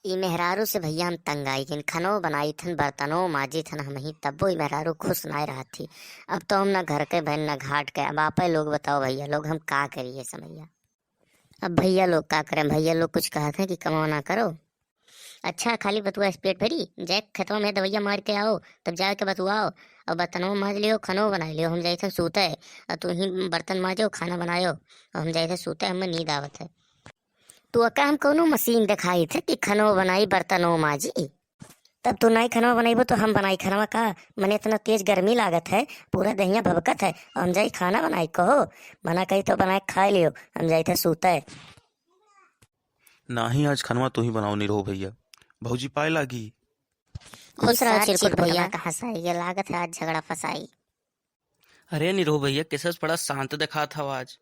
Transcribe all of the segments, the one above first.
ई मेहरारू से भैया हम तंग आई थीन, खनो बनाई थन, बर्तनों माजी थन हम ही, तब वो ई मेहरारू खुश ना रहा थी। अब तो हम ना घर के बहन ना घाट के, अब आप लोग बताओ भैया लोग हम का करिए समैया। अब भैया लोग का करें, भैया लोग कुछ कहते हैं कि कमाओ ना करो। अच्छा खाली बतुआ पेट भरी जय खेतों में दवैया मार के आओ, तब जाके बतुआओ और बर्तनों माज लियो, खनो बना लियो, हम जाए थे सूते और तू ही बर्तन माजो खाना बनायो और हम जाए थे सूते, हमें नींद आवत है। तू अका हम कोनो मशीन दिखाई थे कि खनो बनाई बर्तनों माजी, तब तू नहीं खनवा बनाइबो तो हम बनाई खनवा का। मने इतना तेज गर्मी लागत है, पूरा दहिया भभकत है और हम जाई खाना बनाई कहो। मना कही तो बनाए खा लियो, हम जाई थे सूते। नाही आज खनवा तू ही बनाओ निरो भैया, भौजी पाए लागी। खुश रहो चिरकुट भैया का हंसाई, ये लागत है आज झगड़ा फसाई। अरे निरो भैया किसस बड़ा शांत दिखा था आज।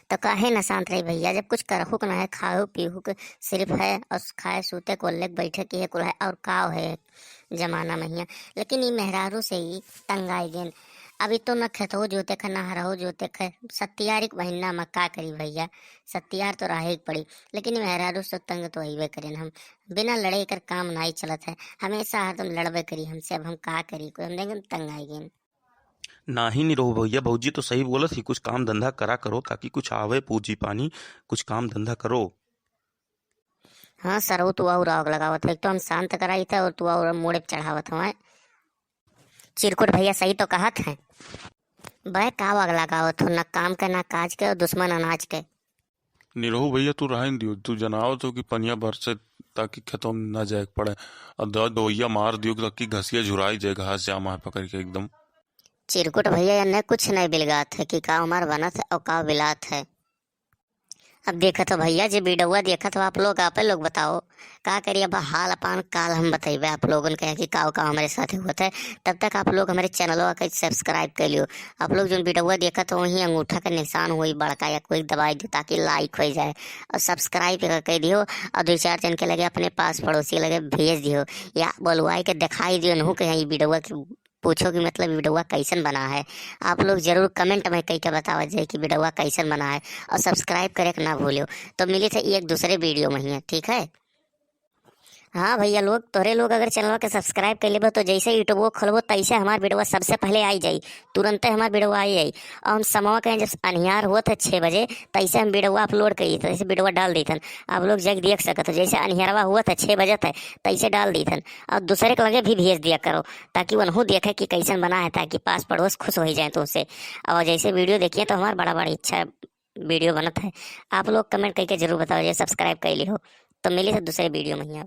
तो काहे न शांत रही भैया, जब कुछ करहु के ना है, खाओ पीहू के सिर्फ है और खाए सूते को लेक बैठे की है कुल है और काव है जमाना में हिया। लेकिन ये मेहरारू से ही तंग आई गेन। अभी तो न खेतो जोते खे न हरहो जोते खे, सत्यारिक महीना में का करी भैया, सत्यार तो राहे पड़ी। लेकिन ये मेहरारू से तंग तो अबे करें हम, बिना लड़े कर काम नहीं चलत है, हमेशा हरदम लड़बे करी हमसे। अब हम का करी, कोई हम देखें तंग आई गेन। नाही निरो भैया, भौजी तो सही बोला थी, कुछ काम धंधा करा करो ताकि कुछ आवे पूंजी पानी, कुछ काम धंधा करो। हाँ सरऊ तू और आग लगावत है, एक तो हम शांत कराई थे और तू और मोड़े पे चढ़ावत हूँ। चिरकुट भैया सही तो कहत है, बह का आग लगावत हो, न काम के न काज के और दुश्मन अनाज के। निरहु भैया तू रहन दियो, तू जनाओ तो कि पनिया भर से ताकि खेतों में ना जाए पड़े, और दोइया मार दियो ताकि घसिया झुराई जाए, घास जामा है पकड़ के एकदम। चिरकुट भैया ने कुछ नहीं बिलगात है कि का हमार बनत है और का बिलात है। अब देखा तो भैया जी वीडियो देखा तो आप लोग बताओ का करिए। अब हाल अपान काल हम बताइबे आप लोगन के कि का हमारे साथ हुआ है। तब तक आप लोग हमारे चैनल का सब्सक्राइब कर लियो। आप लोग जो वीडियो देखा तो वहीं अंगूठा का निशान हुई बड़का या कोई दबाई दो ताकि लाइक हो जाए और सब्सक्राइब कर दियो और दो चार जन के लगे अपने पास पड़ोसी के लगे भेज दियो या बोलवाई के दिखाई दियो नहू के यहाँ वीडियो की पूछो कि मतलब वीडियो कैसन बना है। आप लोग जरूर कमेंट में कह के बतावा जाए कि वीडियो कैसन बना है और सब्सक्राइब करे के ना भूलो। तो मिली थे एक दूसरे वीडियो में ही, ठीक है। हाँ भैया लोग, तोरे लोग अगर चैनल के सब्सक्राइब कर लेबो तो जैसे यूट्यूब खोलबो तैसे हमार वीडियो सबसे पहले आई जाई, तुरंत हमार वीडियो आई जाई। और हम समय कहें जब अनिहार हुआ था 6 बजे तैसे हम वीडियो अपलोड करी थे, तैसे वीडियो डाल दी थन। आप लोग जग देख सकते हो, जैसे अनिहारवा हुआ था 6 बजे था तैसे डाल दी थन। और दूसरे के लगे भी भेज दिया करो ताकि वनहू देखे कि कैसन बना है, ताकि पास पड़ोस खुश हो जाए तो उससे। और जैसे वीडियो देखिए तो हमारा बड़ा बड़ा इच्छा वीडियो बनत है। आप लोग कमेंट करके जरूर बताओ, सब्सक्राइब कर ली हो। तो मिली है दूसरे वीडियो में ही।